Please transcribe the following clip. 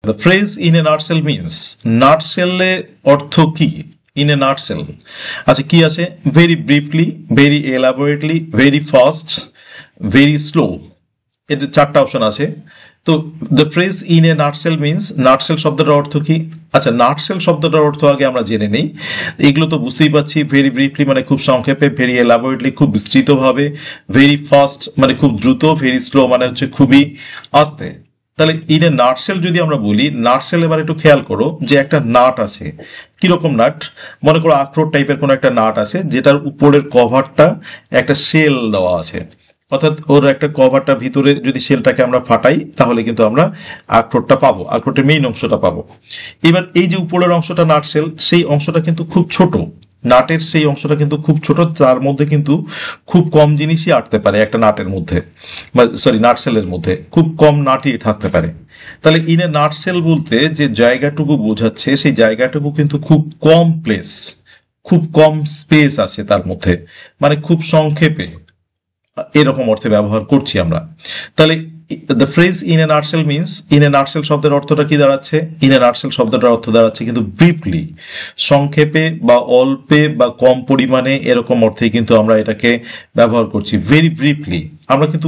The phrase in a nutshell means, নাটসেলে অর্থ কি? ইন এ নাটসেল আচ্ছা কি আছে? Very briefly, very elaborately, very fast, very slow, এটা চারটা অপশন আছে। তো the phrase in a nutshell means, nutshell শব্দটার অর্থ কি? আচ্ছা নাটসেল শব্দটার অর্থ আগে আমরা জেনে নেই। এগুলো তো বুঝতেই পারছি, ভেরি ব্রিফলি মানে খুব সংক্ষেপে, ভেরি এলাবোরেটলি খুব বিস্তৃতভাবে, ভেরি ফাস্ট মানে খুব দ্রুত, ভেরি স্লো মানে হচ্ছে খুবই আস্তে। তাহলে ইন এ নাটসেল যদি আমরা বলি, নাটসেল এবার একটু খেয়াল করো যে একটা নাট আছে, কিরকম নাট? মনে করো আখরোট টাইপের কোনো একটা নাট আছে যেটার উপরের কভারটা একটা শেল দেওয়া আছে, অর্থাৎ ওর একটা কভারটা ভিতরে যদি শেলটাকে আমরা ফাটাই তাহলে কিন্তু আমরা আখরোটটা পাবো, আখরোটের মেইন অংশটা পাবো। এবার এই যে উপরের অংশটা নাটসেল, সেই অংশটা কিন্তু খুব ছোট, নাটের সেই অংশটা কিন্তু খুব ছোট, তার মধ্যে কিন্তু খুব কম জিনিসই আটতে পারে একটা নাটের মধ্যে, সরি নাটসেলের মধ্যে খুব কম নাটই থাকতে পারে। তাহলে ইন এ নাটসেল বলতে যে জায়গাটুকু বোঝাচ্ছে, সেই জায়গাটুকু কিন্তু খুব কম প্লেস, খুব কম স্পেস আছে তার মধ্যে, মানে খুব সংক্ষেপে, এরকম অর্থে ব্যবহার করছি আমরা। তাহলে the phrase in a nutshell means, in a nutshell শব্দের অর্থটা কি দাঁড়াচ্ছে? ইন এ নাটসেল শব্দটার অর্থ দাঁড়াচ্ছে কিন্তু ব্রিফলি, সংক্ষেপে বা অল্পে বা কম পরিমাণে, এরকম অর্থে কিন্তু আমরা এটাকে ব্যবহার করছি। ভেরি ব্রিফলি আমরা কিন্তু